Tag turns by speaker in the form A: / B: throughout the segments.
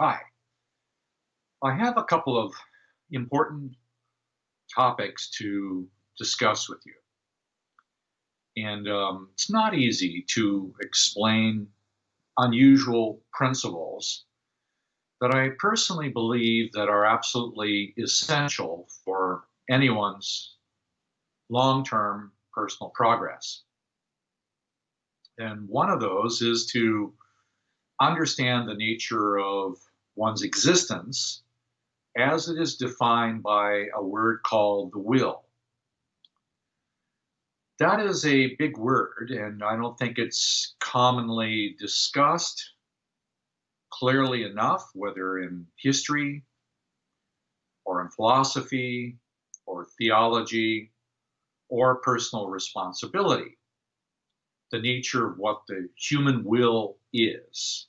A: Hi, I have a couple of important topics to discuss with you. And it's not easy to explain unusual principles that I personally believe that are absolutely essential for anyone's long-term personal progress. And one of those is to understand the nature of one's existence as it is defined by a word called the will. That is a big word, and I don't think it's commonly discussed clearly enough, whether in history or in philosophy or theology or personal responsibility, the nature of what the human will is.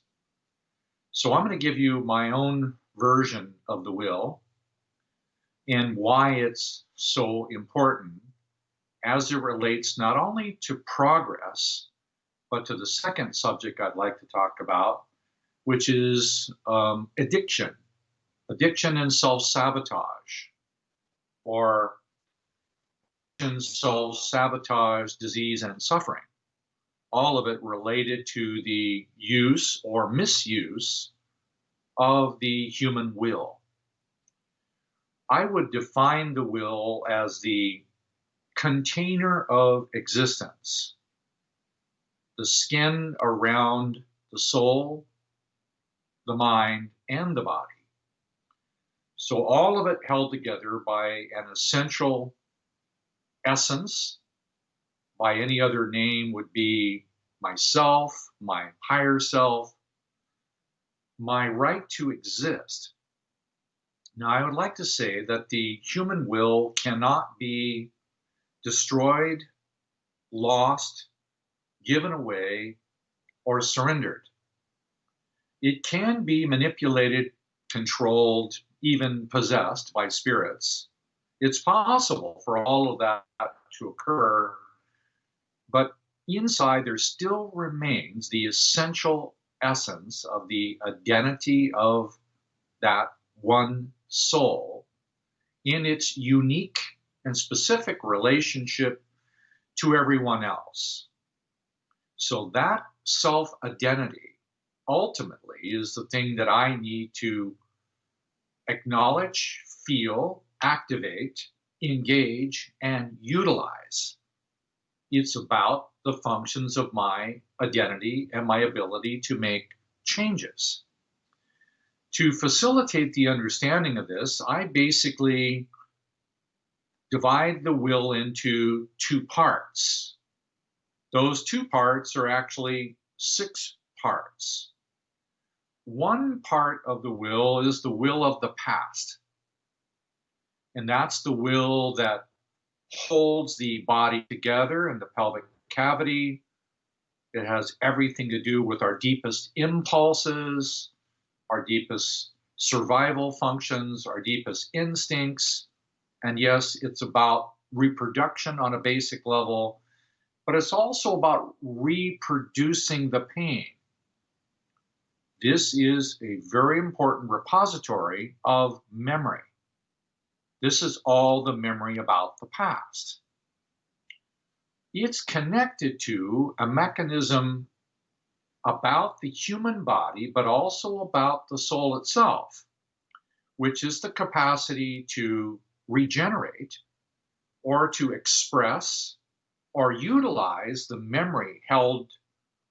A: So I'm going to give you my own version of the will and why it's so important as it relates not only to progress, but to the second subject I'd like to talk about, which is addiction and self sabotage, or self sabotage, disease, and suffering. All of it related to the use or misuse of the human will. I would define the will as the container of existence, the skin around the soul, the mind, and the body. So all of it held together by an essential essence. By any other name would be myself, my higher self, my right to exist. Now, I would like to say that the human will cannot be destroyed, lost, given away, or surrendered. It can be manipulated, controlled, even possessed by spirits. It's possible for all of that to occur, but inside there still remains the essential essence of the identity of that one soul in its unique and specific relationship to everyone else. So that self identity ultimately is the thing that I need to acknowledge, feel, activate, engage, and utilize. It's about the functions of my identity and my ability to make changes. To facilitate the understanding of this, I basically divide the will into two parts. Those two parts are actually six parts. One part of the will is the will of the past. And that's the will that holds the body together in the pelvic cavity. It has everything to do with our deepest impulses, our deepest survival functions, our deepest instincts. And yes, it's about reproduction on a basic level, but it's also about reproducing the pain. This is a very important repository of memory. This is all the memory about the past. It's connected to a mechanism about the human body, but also about the soul itself, which is the capacity to regenerate or to express or utilize the memory held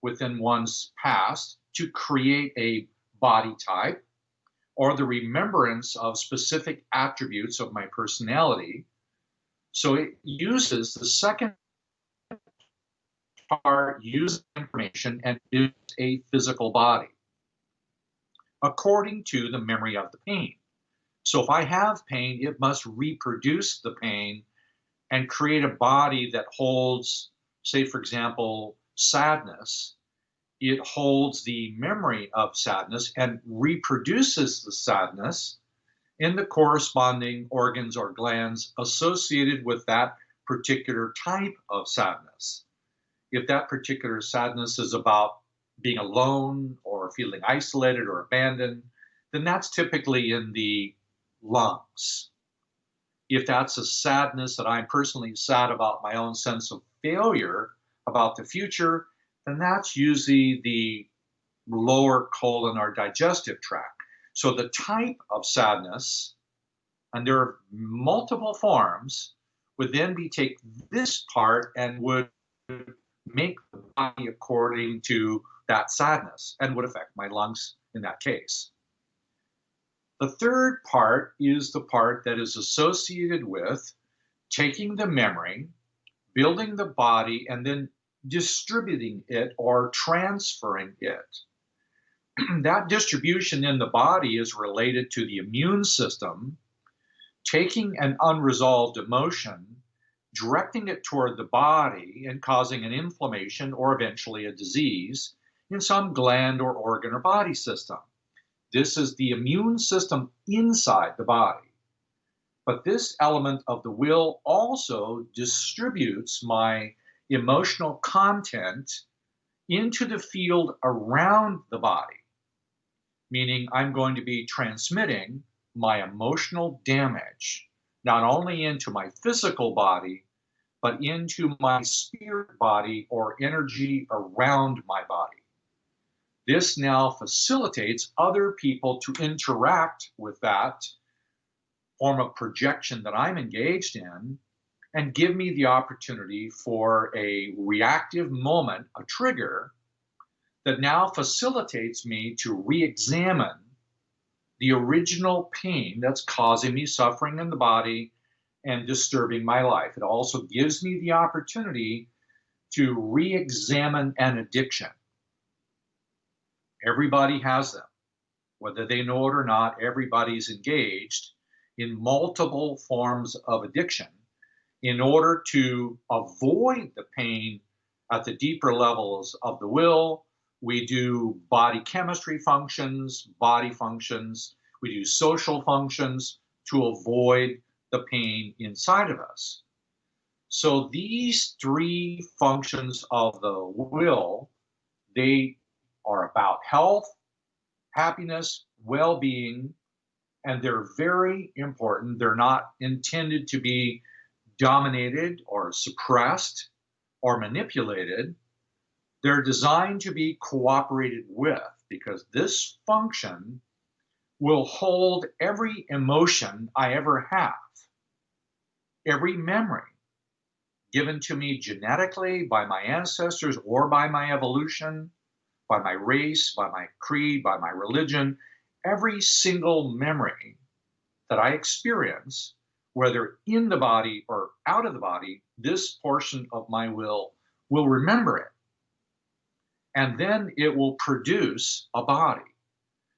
A: within one's past to create a body type or the remembrance of specific attributes of my personality. So it uses the second part, uses information and builds a physical body according to the memory of the pain. So if I have pain, it must reproduce the pain and create a body that holds, say, for example, sadness. It holds the memory of sadness and reproduces the sadness in the corresponding organs or glands associated with that particular type of sadness. If that particular sadness is about being alone or feeling isolated or abandoned, then that's typically in the lungs. If that's a sadness that I'm personally sad about my own sense of failure about the future, then that's usually the lower colon or digestive tract. So the type of sadness, and there are multiple forms, would then be take this part and would make the body according to that sadness and would affect my lungs in that case. The third part is the part that is associated with taking the memory, building the body, and then distributing it or transferring it. That distribution in the body is related to the immune system, taking an unresolved emotion, directing it toward the body, and causing an inflammation or eventually a disease in some gland or organ or body system. This is the immune system inside the body. But this element of the will also distributes my emotional content into the field around the body, meaning I'm going to be transmitting my emotional damage, not only into my physical body, but into my spirit body or energy around my body. This now facilitates other people to interact with that form of projection that I'm engaged in and give me the opportunity for a reactive moment, a trigger, that now facilitates me to re-examine the original pain that's causing me suffering in the body and disturbing my life. It also gives me the opportunity to re-examine an addiction. Everybody has them. Whether they know it or not, everybody's engaged in multiple forms of addiction in order to avoid the pain at the deeper levels of the will. We do body chemistry functions, body functions. We do social functions to avoid the pain inside of us. So these three functions of the will, they are about health, happiness, well-being, and they're very important. They're not intended to be dominated or suppressed or manipulated. They're designed to be cooperated with because this function will hold every emotion I ever have, every memory given to me genetically by my ancestors or by my evolution, by my race, by my creed, by my religion. Every single memory that I experience, whether in the body or out of the body, this portion of my will remember it. And then it will produce a body.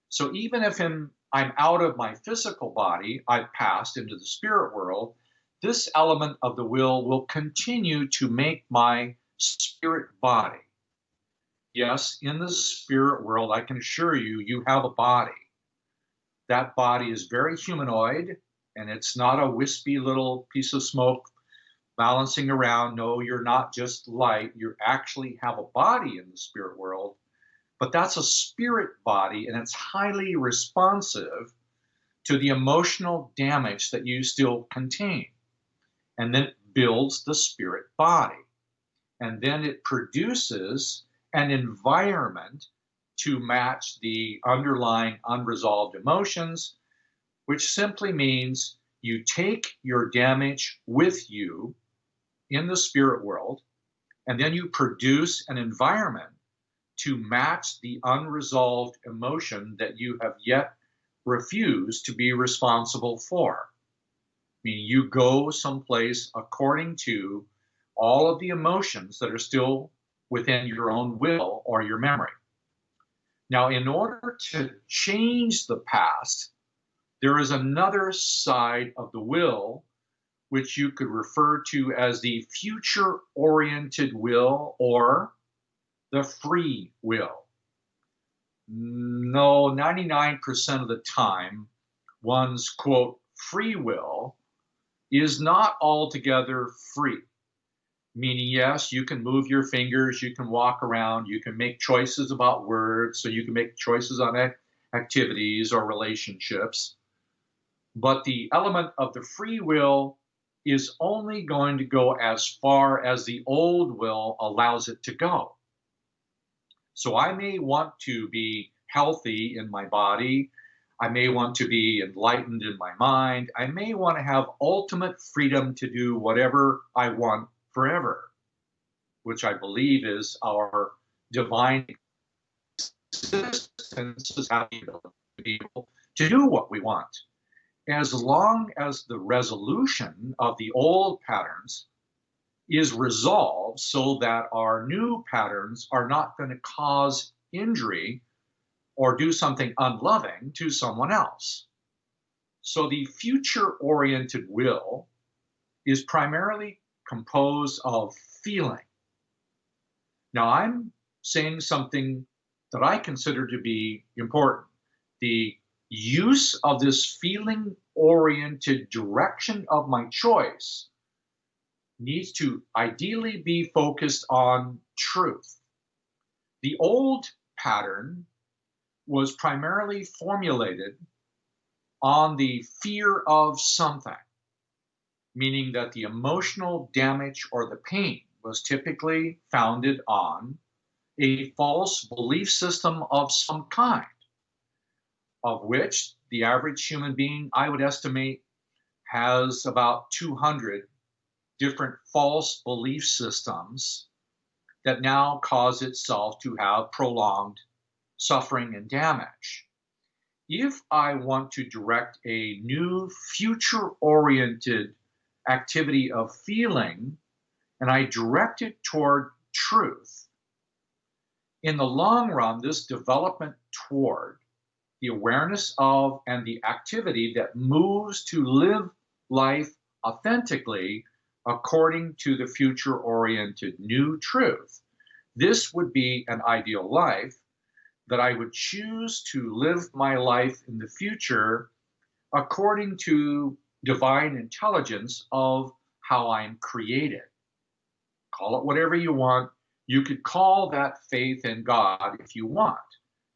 A: So even if I'm out of my physical body, I've passed into the spirit world, this element of the will continue to make my spirit body. Yes, in the spirit world, I can assure you, you have a body. That body is very humanoid, and it's not a wispy little piece of smoke balancing around. No, you're not just light. You actually have a body in the spirit world, but that's a spirit body, and it's highly responsive to the emotional damage that you still contain. And then it builds the spirit body. And then it produces an environment to match the underlying unresolved emotions, which simply means you take your damage with you in the spirit world, and then you produce an environment to match the unresolved emotion that you have yet refused to be responsible for. Meaning you go someplace according to all of the emotions that are still within your own will or your memory. Now, in order to change the past, there is another side of the will, which you could refer to as the future-oriented will or the free will. No, 99% of the time, one's, quote, free will is not altogether free. Meaning, yes, you can move your fingers, you can walk around, you can make choices about words, so you can make choices on activities or relationships, but the element of the free will is only going to go as far as the old will allows it to go. So I may want to be healthy in my body. I may want to be enlightened in my mind. I may want to have ultimate freedom to do whatever I want forever, which I believe is our divine existence, is having the ability to be able to do what we want. As long as the resolution of the old patterns is resolved so that our new patterns are not going to cause injury or do something unloving to someone else. So the future-oriented will is primarily composed of feeling. Now, I'm saying something that I consider to be important. The use of this feeling-oriented direction of my choice needs to ideally be focused on truth. The old pattern was primarily formulated on the fear of something, meaning that the emotional damage or the pain was typically founded on a false belief system of some kind, of which the average human being, I would estimate, has about 200 different false belief systems that now cause itself to have prolonged suffering and damage. If I want to direct a new future-oriented activity of feeling, and I direct it toward truth, in the long run, this development toward the awareness of and the activity that moves to live life authentically according to the future-oriented new truth. This would be an ideal life that I would choose to live my life in the future according to divine intelligence of how I'm created. Call it whatever you want. You could call that faith in God if you want,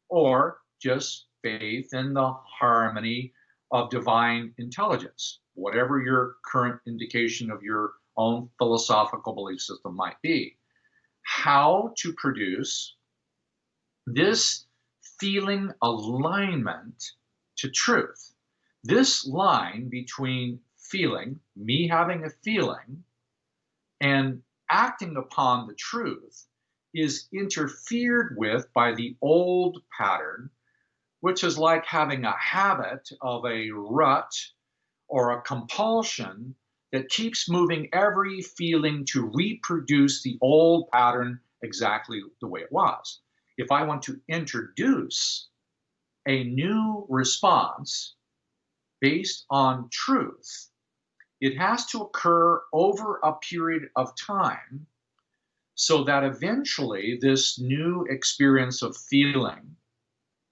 A: or just faith in the harmony of divine intelligence, whatever your current indication of your own philosophical belief system might be. How to produce this feeling alignment to truth. This line between feeling, me having a feeling, and acting upon the truth is interfered with by the old pattern, which is like having a habit of a rut or a compulsion that keeps moving every feeling to reproduce the old pattern exactly the way it was. If I want to introduce a new response based on truth, it has to occur over a period of time so that eventually this new experience of feeling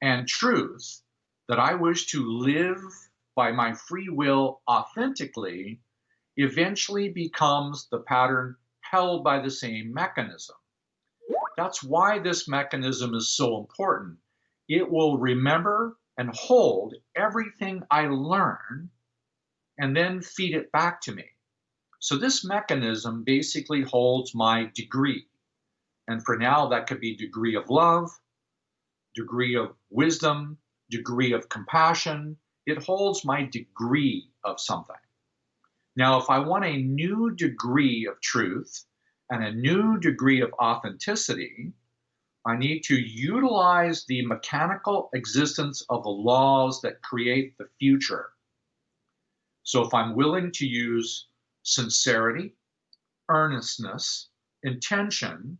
A: and truth that I wish to live by my free will authentically eventually becomes the pattern held by the same mechanism. That's why this mechanism is so important. It will remember and hold everything I learn and then feed it back to me. So this mechanism basically holds my degree. And for now, that could be degree of love, degree of wisdom, degree of compassion. It holds my degree of something. Now, if I want a new degree of truth and a new degree of authenticity, I need to utilize the mechanical existence of the laws that create the future. So if I'm willing to use sincerity, earnestness, intention,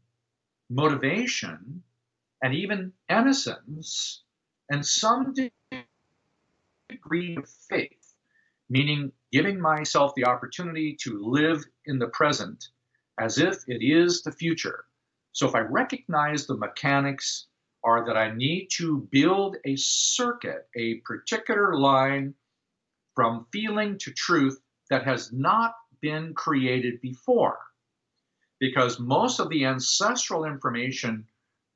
A: motivation, and even innocence, and some degree of faith, meaning giving myself the opportunity to live in the present as if it is the future. So if I recognize the mechanics are that I need to build a circuit, a particular line from feeling to truth that has not been created before. Because most of the ancestral information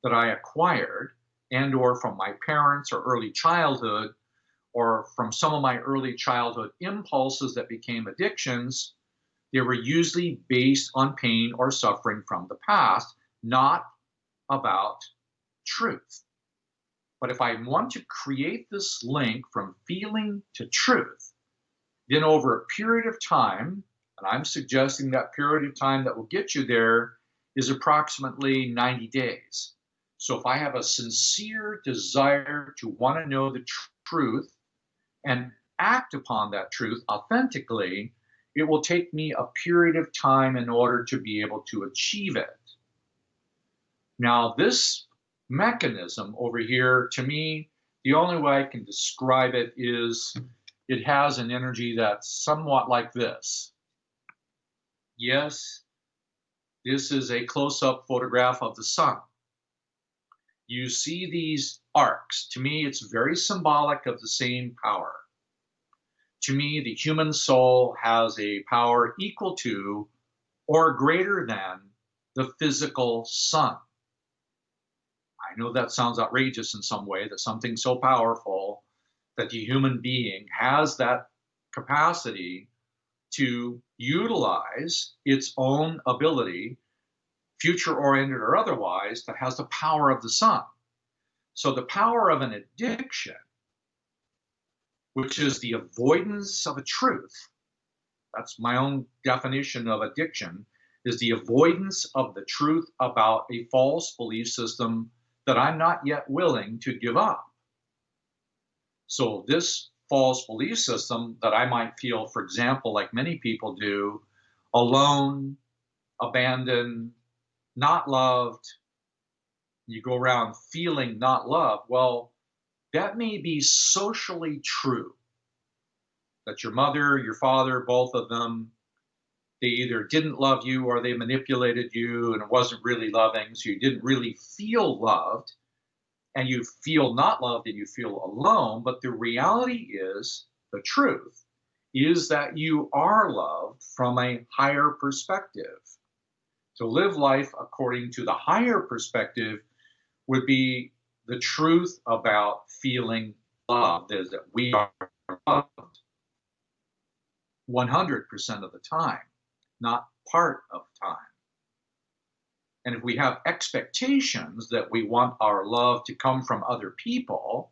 A: that I acquired and or from my parents or early childhood, or from some of my early childhood impulses that became addictions, they were usually based on pain or suffering from the past, not about truth. But if I want to create this link from feeling to truth, then over a period of time, and I'm suggesting that period of time that will get you there is approximately 90 days. So if I have a sincere desire to want to know the truth and act upon that truth authentically, it will take me a period of time in order to be able to achieve it. Now, this mechanism over here, to me, the only way I can describe it is it has an energy that's somewhat like this. Yes, this is a close-up photograph of the sun. You see these arcs. To me, it's very symbolic of the same power. To me, the human soul has a power equal to or greater than the physical sun. I know that sounds outrageous in some way, that something so powerful that the human being has that capacity to utilize its own ability, future oriented or otherwise, that has the power of the sun. So the power of an addiction, which is the avoidance of a truth, that's my own definition of addiction, is the avoidance of the truth about a false belief system that I'm not yet willing to give up. So this false belief system that I might feel, for example, like many people do, alone, abandoned, not loved, you go around feeling not loved, well, that may be socially true. That your mother, your father, both of them, they either didn't love you or they manipulated you and it wasn't really loving, so you didn't really feel loved, and you feel not loved and you feel alone. But the reality is, the truth is that you are loved from a higher perspective. To live life according to the higher perspective would be the truth about feeling loved, is that we are loved 100% of the time, not part of time. And if we have expectations that we want our love to come from other people,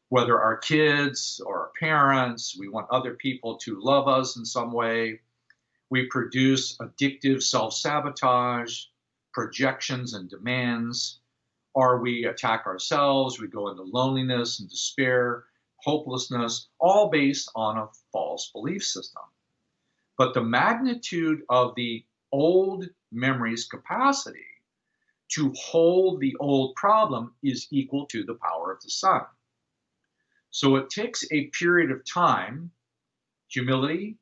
A: whether our kids or our parents, we want other people to love us in some way, we produce addictive self-sabotage, projections and demands, or we attack ourselves, we go into loneliness and despair, hopelessness, all based on a false belief system. But the magnitude of the old memory's capacity to hold the old problem is equal to the power of the sun. So it takes a period of time, humility,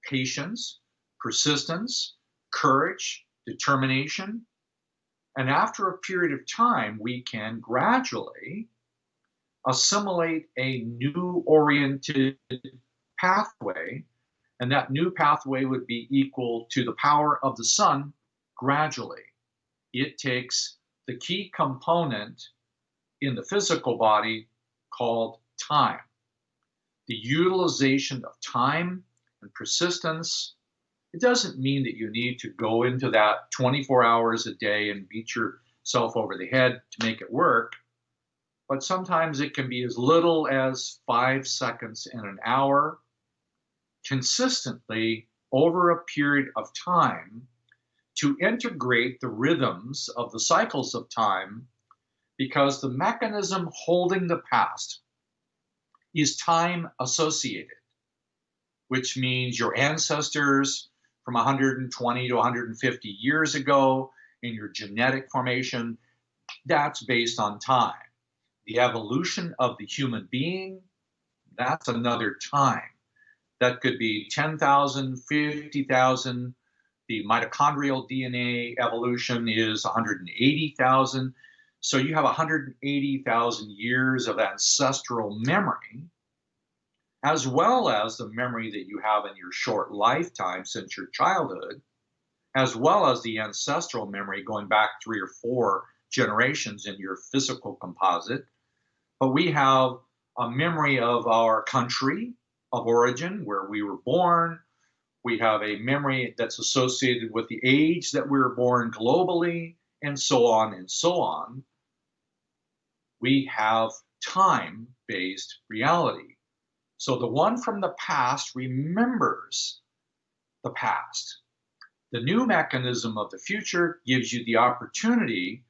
A: patience, persistence, courage, determination, and after a period of time, we can gradually assimilate a new oriented pathway, and that new pathway would be equal to the power of the sun gradually. It takes the key component in the physical body called time. The utilization of time and persistence. It doesn't mean that you need to go into that 24 hours a day and beat yourself over the head to make it work. But sometimes it can be as little as 5 seconds in an hour, consistently over a period of time, to integrate the rhythms of the cycles of time, because the mechanism holding the past is time associated, which means your ancestors from 120 to 150 years ago in your genetic formation, that's based on time. The evolution of the human being, that's another time. That could be 10,000, 50,000. The mitochondrial DNA evolution is 180,000. So you have 180,000 years of ancestral memory, as well as the memory that you have in your short lifetime since your childhood, as well as the ancestral memory going back 3 or 4 generations in your physical composite. but we have a memory of our country of origin, where we were born. We have a memory that's associated with the age that we were born globally, and so on and so on. We have time-based reality. So the one from the past remembers the past. The new mechanism of the future gives you the opportunity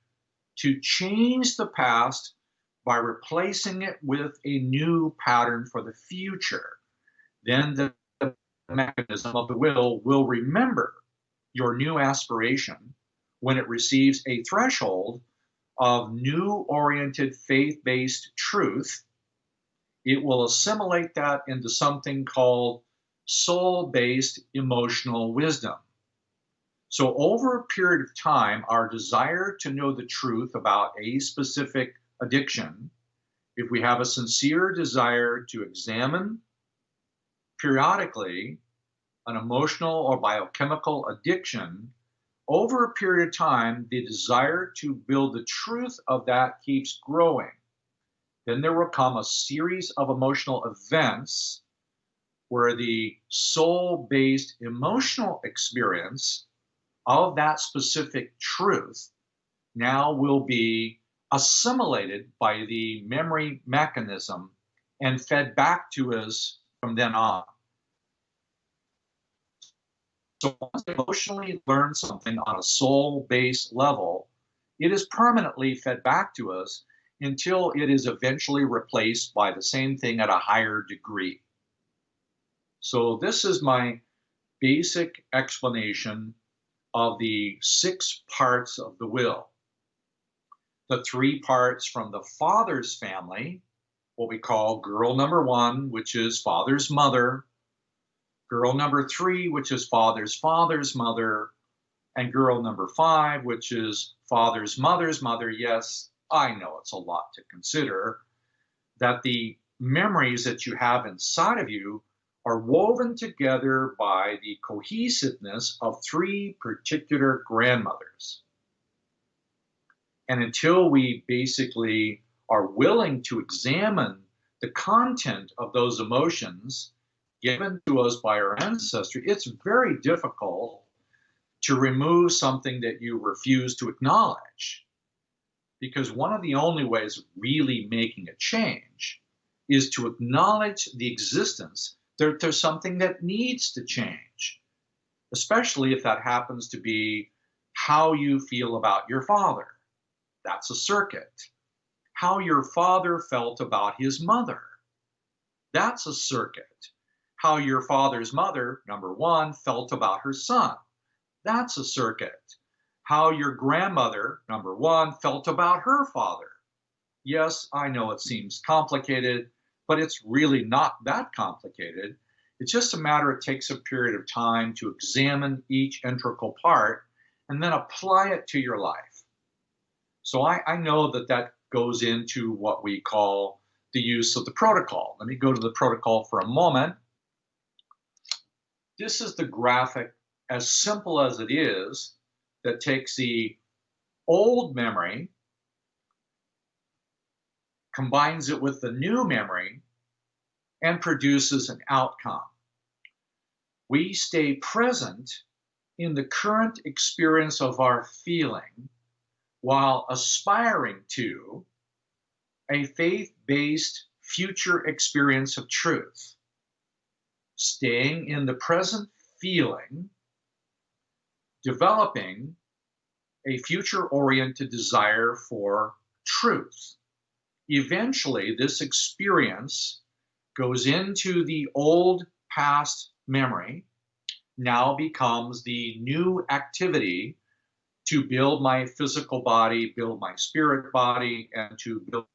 A: to change the past by replacing it with a new pattern for the future. Then the mechanism of the will remember your new aspiration when it receives a threshold of new oriented faith-based truth. It will assimilate that into something called soul-based emotional wisdom. So over a period of time, our desire to know the truth about a specific addiction, if we have a sincere desire to examine periodically an emotional or biochemical addiction, over a period of time, the desire to build the truth of that keeps growing. Then there will come a series of emotional events where the soul-based emotional experience of that specific truth now will be assimilated by the memory mechanism and fed back to us from then on. So once we emotionally learn something on a soul-based level, it is permanently fed back to us until it is eventually replaced by the same thing at a higher degree. So this is my basic explanation of the 6 parts of the will. The 3 parts from the father's family, what we call girl number 1, which is father's mother, girl number 3, which is father's father's mother, and girl number 5, which is father's mother's mother. Yes, I know it's a lot to consider, that the memories that you have inside of you are woven together by the cohesiveness of 3 particular grandmothers. And until we basically are willing to examine the content of those emotions given to us by our ancestry, it's very difficult to remove something that you refuse to acknowledge. Because one of the only ways of really making a change is to acknowledge the existence that there's something that needs to change, especially if that happens to be how you feel about your father. That's a circuit. How your father felt about his mother. That's a circuit. How your father's mother, number 1, felt about her son. That's a circuit. How your grandmother, number 1, felt about her father. Yes, I know it seems complicated, but it's really not that complicated. It's just a matter, it takes a period of time to examine each integral part and then apply it to your life. So I know that that goes into what we call the use of the protocol. Let me go to the protocol for a moment. This is the graphic, as simple as it is, that takes the old memory, combines it with the new memory, and produces an outcome. We stay present in the current experience of our feeling while aspiring to a faith-based future experience of truth. Staying in the present feeling, developing a future-oriented desire for truth. Eventually, this experience goes into the old past memory, now becomes the new activity to build my physical body, build my spirit body, and to build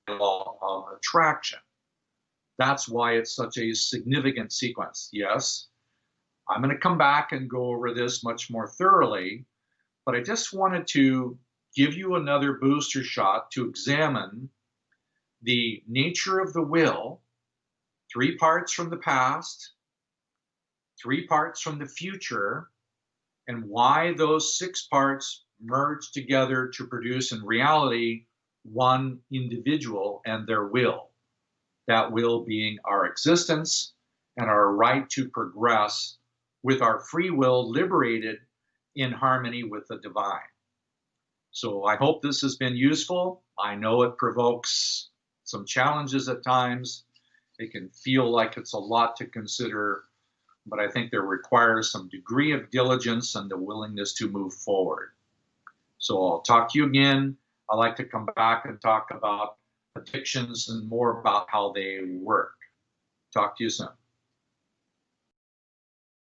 A: my law of attraction. That's why it's such a significant sequence. Yes, I'm going to come back and go over this much more thoroughly, but I just wanted to give you another booster shot to examine the nature of the will, 3 parts from the past, 3 parts from the future, and why those 6 parts merge together to produce in reality one individual and their will, that will being our existence and our right to progress with our free will liberated in harmony with the divine. So I hope this has been useful. I know it provokes some challenges at times. It can feel like it's a lot to consider, but I think there requires some degree of diligence and the willingness to move forward. So I'll talk to you again. I like to come back and talk about addictions and more about how they work. Talk to you soon.